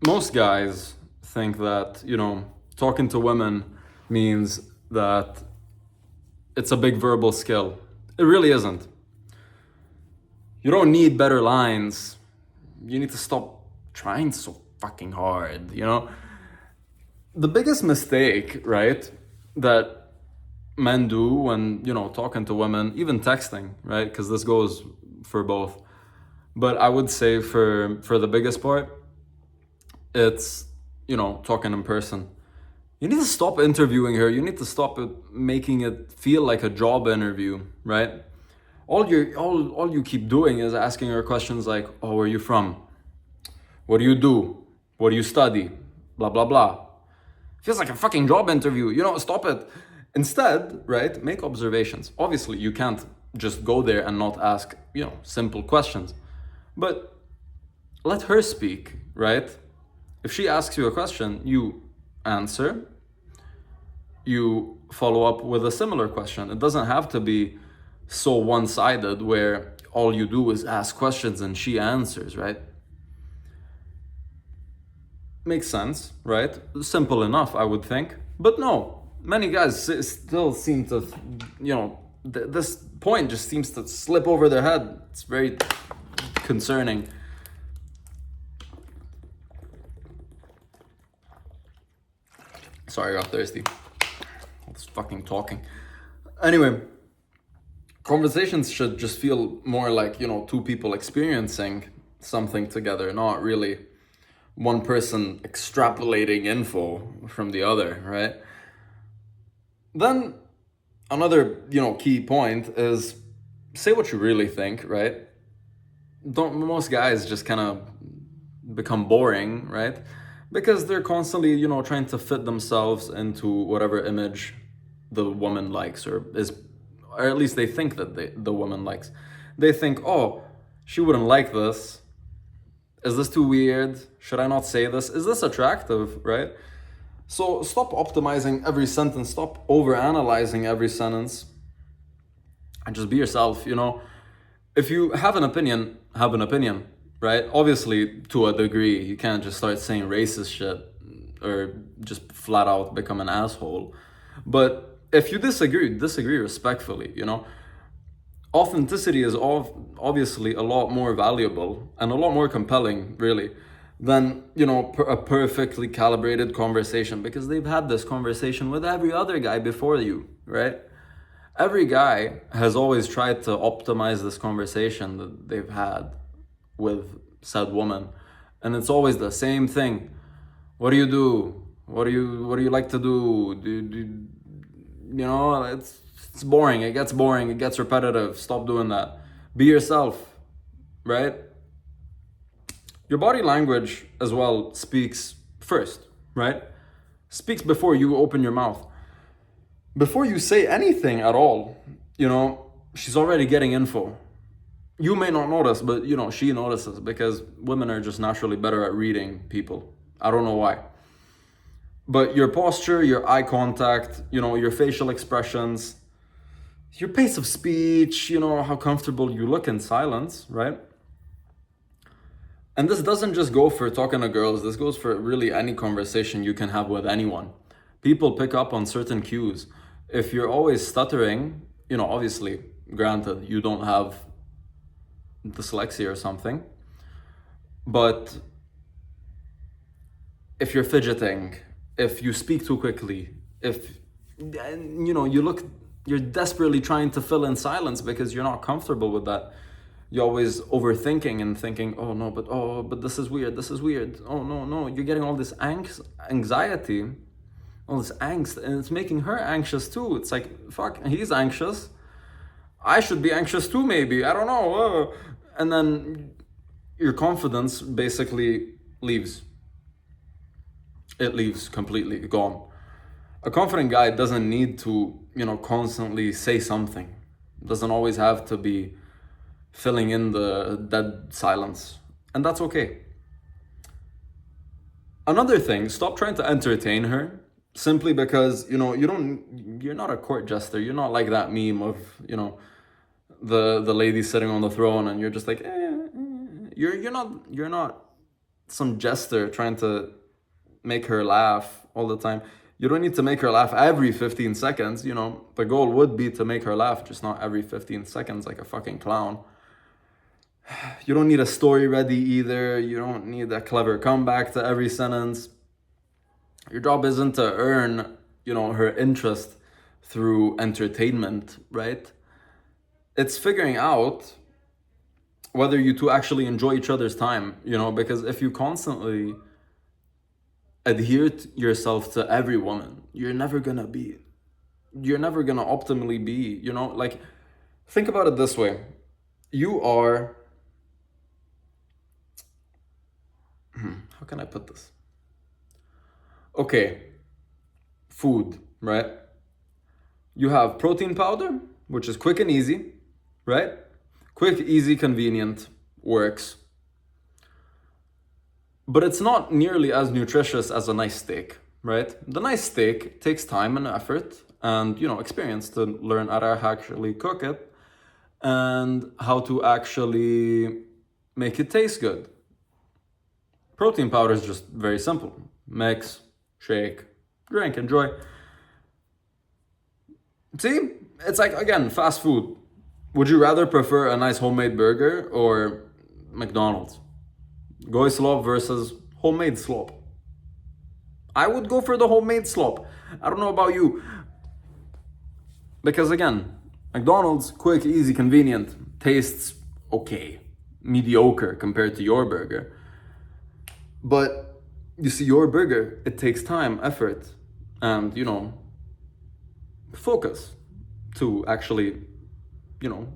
Most guys think that, talking to women means that it's a big verbal skill. It really isn't. You don't need better lines. You need to stop trying so fucking hard. The biggest mistake, right, that men do when, talking to women, even texting, right, because this goes for both. But I would say for the biggest part, it's, talking in person. You need to stop interviewing her. You need to stop making it feel like a job interview, right? All you keep doing is asking her questions like, "Oh, where are you from? What do you do? What do you study? Blah blah blah." Feels like a fucking job interview. Stop it. Instead, right, make observations. Obviously, you can't just go there and not ask, simple questions. But let her speak, right? If she asks you a question, you answer. You follow up with a similar question. It doesn't have to be so one-sided where all you do is ask questions and she answers, right? Makes sense, right? Simple enough, I would think. But no, many guys still seem to, this point just seems to slip over their head. It's very concerning. Sorry, I got thirsty. All this fucking talking. Anyway, conversations should just feel more like, two people experiencing something together, not really one person extrapolating info from the other, right? Then another, key point is say what you really think, right? Most guys just kind of become boring, right? Because they're constantly, trying to fit themselves into whatever image the woman likes or at least they think that the woman likes. They think, oh, she wouldn't like this. Is this too weird? Should I not say this? Is this attractive, right? So stop optimizing every sentence. Stop overanalyzing every sentence. And just be yourself, If you have an opinion, right? Obviously, to a degree, you can't just start saying racist shit or just flat out become an asshole. But if you disagree respectfully, authenticity is obviously a lot more valuable and a lot more compelling, really, than, a perfectly calibrated conversation, because they've had this conversation with every other guy before you, right? Every guy has always tried to optimize this conversation that they've had with said woman, and it's always the same thing. What do you do? What do you like to do? It's boring. It gets boring. It gets repetitive. Stop doing that. Be yourself, right? Your body language as well speaks first, right? Speaks before you open your mouth. Before you say anything at all, she's already getting info. You may not notice, but she notices, because women are just naturally better at reading people. I don't know why. But your posture, your eye contact, your facial expressions, your pace of speech, how comfortable you look in silence, right? And this doesn't just go for talking to girls, this goes for really any conversation you can have with anyone. People pick up on certain cues. If you're always stuttering, obviously, granted, you don't have dyslexia or something, but if you're fidgeting, if you speak too quickly, if you're desperately trying to fill in silence because you're not comfortable with that. You're always overthinking and thinking, but this is weird. Oh no, you're getting all this anxiety, all this angst, and it's making her anxious too. It's like, fuck, he's anxious. I should be anxious too, maybe. I don't know. And then your confidence basically leaves. It leaves completely gone. A confident guy doesn't need to, constantly say something. It doesn't always have to be filling in the dead silence. And that's okay. Another thing, stop trying to entertain her simply because, you're not a court jester. You're not like that meme of, the lady sitting on the throne and you're just like, You're not some jester trying to make her laugh all the time. You don't need to make her laugh every 15 seconds, you know. The goal would be to make her laugh, just not every 15 seconds like a fucking clown. You don't need a story ready either. You don't need a clever comeback to every sentence. Your job isn't to earn, you know, her interest through entertainment, right? It's figuring out whether you two actually enjoy each other's time, you know, because if you constantly adhere yourself to every woman, you're never gonna optimally be, you know, like, think about it this way. You are, how can I put this? Okay, food, right? You have protein powder, which is quick and easy, right? Quick, easy, convenient, works. But it's not nearly as nutritious as a nice steak, right? The nice steak takes time and effort and, you know, experience to learn how to actually cook it and how to actually make it taste good. Protein powder is just very simple. Mix, shake, drink, enjoy. See, it's like, again, fast food. Would you rather prefer a nice homemade burger or McDonald's? Goy slop versus homemade slop. I would go for the homemade slop. I don't know about you. Because again, McDonald's, quick, easy, convenient, tastes okay, mediocre compared to your burger. But you see, your burger, it takes time, effort, and, you know, focus to actually, you know,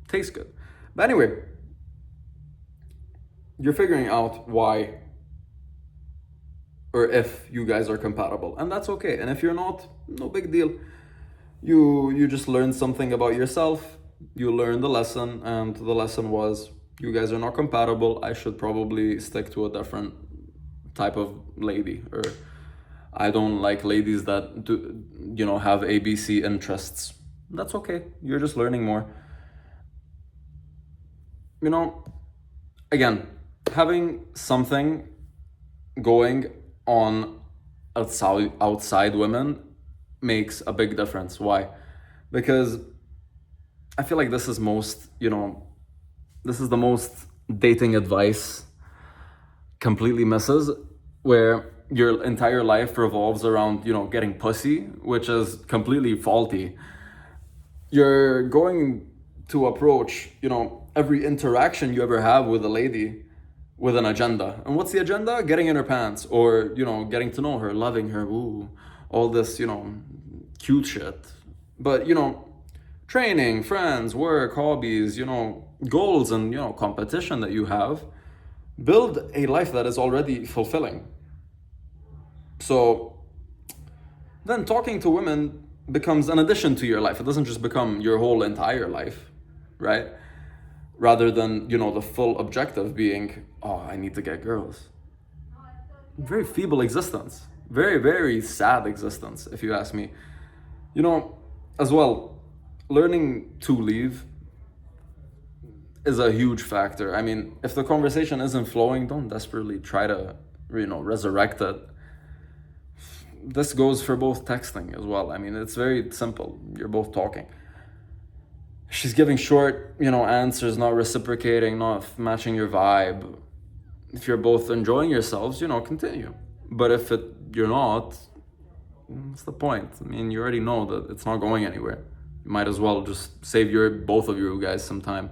taste good. But anyway, you're figuring out why or if you guys are compatible, and that's okay. And if you're not, no big deal. You just learned something about yourself. You learned the lesson, and the lesson was you guys are not compatible. I should probably stick to a different type of lady, or I don't like ladies that do, you know, have ABC interests. That's okay. You're just learning more. You know, again, having something going on outside women makes a big difference. Why? Because I feel like this is most, you know, this is the most dating advice completely misses, where your entire life revolves around, you know, getting pussy, which is completely faulty. You're going to approach, you know, every interaction you ever have with a lady with an agenda. And what's the agenda? Getting in her pants, or, you know, getting to know her, loving her, woo, all this, you know, cute shit. But, you know, training, friends, work, hobbies, you know, goals and, you know, competition that you have, build a life that is already fulfilling. So then talking to women becomes an addition to your life. It doesn't just become your whole entire life, right? Rather than, you know, the full objective being, oh, I need to get girls. Very feeble existence. Very, very sad existence, if you ask me. You know, as well, learning to leave is a huge factor. I mean, if the conversation isn't flowing, don't desperately try to, you know, resurrect it. This goes for both texting as well. I mean, it's very simple. You're both talking. She's giving short, you know, answers, not reciprocating, not matching your vibe. If you're both enjoying yourselves, you know, continue. But if you're not, what's the point? I mean, you already know that it's not going anywhere. You might as well just save both of you guys some time.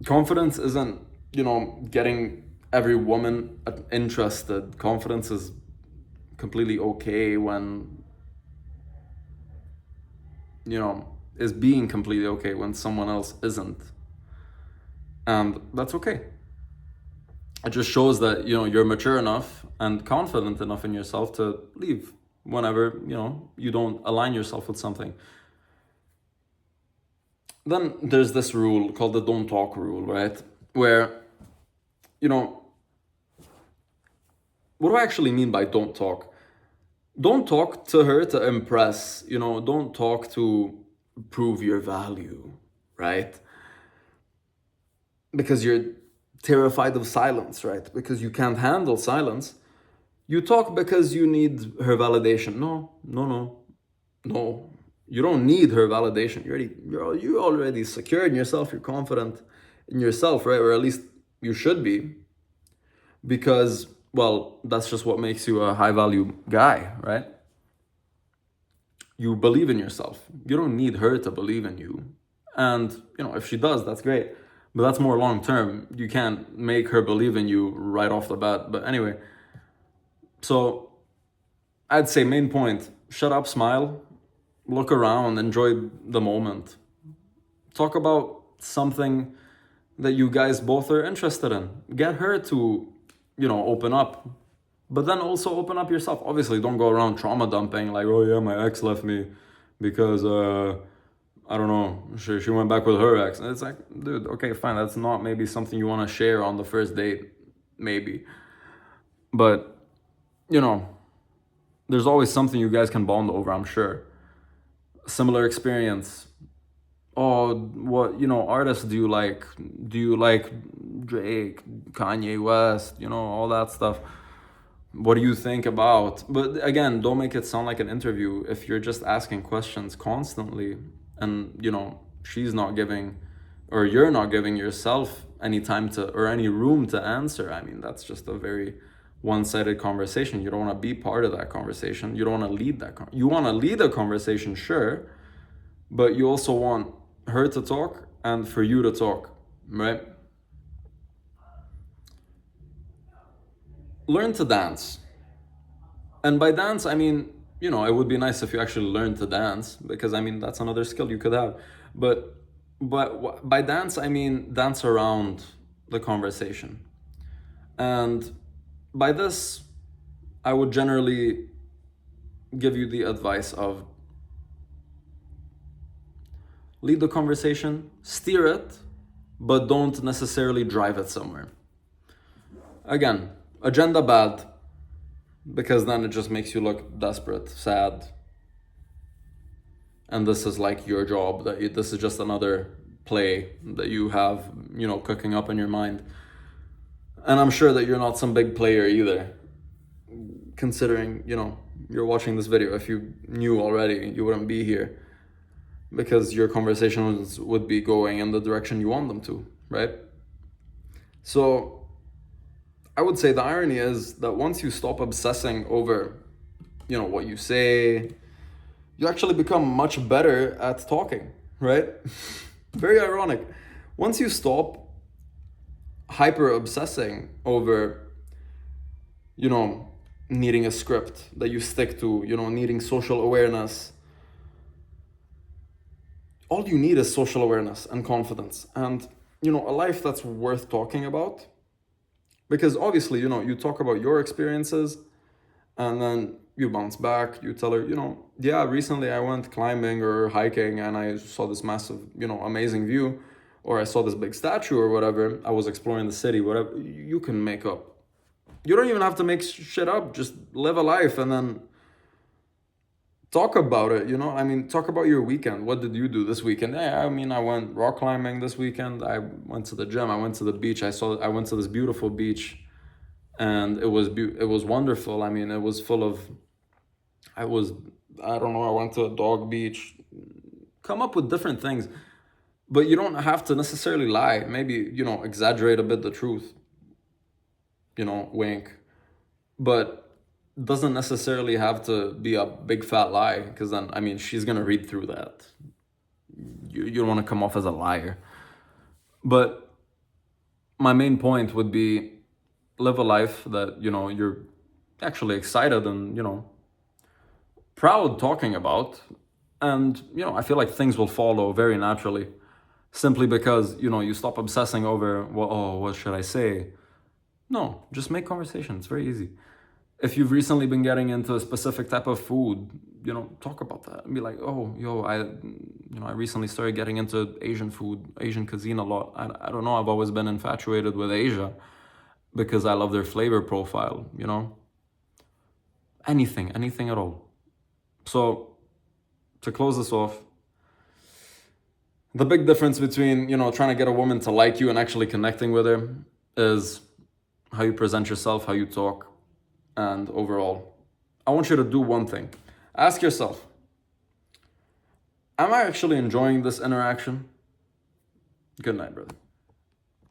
Confidence isn't, you know, getting every woman interested. Confidence is completely okay when, you know, is being completely okay when someone else isn't. And that's okay. It just shows that, you know, you're mature enough and confident enough in yourself to leave whenever, you know, you don't align yourself with something. Then there's this rule called the don't talk rule, right? Where, you know, what do I actually mean by don't talk? Don't talk to her to impress, you know, don't talk to prove your value, right? Because you're terrified of silence, right? Because you can't handle silence. You talk because you need her validation. No, no, no, no. You don't need her validation. You're already secure in yourself. You're confident in yourself, right? Or at least you should be, because well, that's just what makes you a high value guy, right? You believe in yourself. You don't need her to believe in you. And, if she does, that's great. But that's more long term. You can't make her believe in you right off the bat. But anyway, so I'd say main point, shut up, smile, look around, enjoy the moment. Talk about something that you guys both are interested in. Get her to, open up. But then also open up yourself. Obviously, don't go around trauma dumping like, oh yeah, my ex left me because I don't know, she went back with her ex. And it's like, dude, okay, fine, that's not maybe something you want to share on the first date, maybe. But, there's always something you guys can bond over, I'm sure. Similar experience. Oh, what, artists do you like? Do you like Drake, Kanye West, all that stuff? What do you think about? But again, don't make it sound like an interview. If you're just asking questions constantly and, she's not giving, or you're not giving yourself any time to, or any room to answer, I mean, that's just a very one-sided conversation. You don't want to be part of that conversation. You don't want to lead that. You want to lead a conversation, sure, but you also want her to talk and for you to talk, right? Learn to dance. And by dance, I mean, it would be nice if you actually learned to dance, because I mean, that's another skill you could have. But by dance, I mean dance around the conversation. And by this, I would generally give you the advice of lead the conversation, steer it, but don't necessarily drive it somewhere. Again, agenda bad, because then it just makes you look desperate, sad. And this is like your job, this is just another play that you have, cooking up in your mind. And I'm sure that you're not some big player either, considering, you're watching this video. If you knew already, you wouldn't be here, because your conversations would be going in the direction you want them to, right? So I would say the irony is that once you stop obsessing over, what you say, you actually become much better at talking, right? Very ironic. Once you stop hyper obsessing over, needing a script that you stick to, needing social awareness, all you need is social awareness and confidence and, a life that's worth talking about. Because obviously, you talk about your experiences and then you bounce back, you tell her, yeah, recently I went climbing or hiking and I saw this massive, amazing view, or I saw this big statue or whatever. I was exploring the city, whatever. You can make up. You don't even have to make shit up. Just live a life and then talk about it, I mean, talk about your weekend. What did you do this weekend? Yeah, I mean, I went rock climbing this weekend. I went to the gym. I went to the beach. I went to this beautiful beach, and it was wonderful. I mean, it was full of. I don't know. I went to a dog beach. Come up with different things, but you don't have to necessarily lie. Maybe exaggerate a bit the truth. Wink, but doesn't necessarily have to be a big fat lie, because then, I mean, she's gonna read through that. You don't want to come off as a liar. But my main point would be live a life that, you're actually excited and, proud talking about. And, I feel like things will follow very naturally, simply because, you stop obsessing over, well, oh, what should I say? No, just make conversation. It's very easy. If you've recently been getting into a specific type of food, talk about that and be like, oh, I recently started getting into Asian food, Asian cuisine a lot. I don't know, I've always been infatuated with Asia because I love their flavor profile, anything at all. So to close this off, the big difference between, trying to get a woman to like you and actually connecting with her is how you present yourself, how you talk, and overall. I want you to do one thing. Ask yourself, am I actually enjoying this interaction? Good night, brother.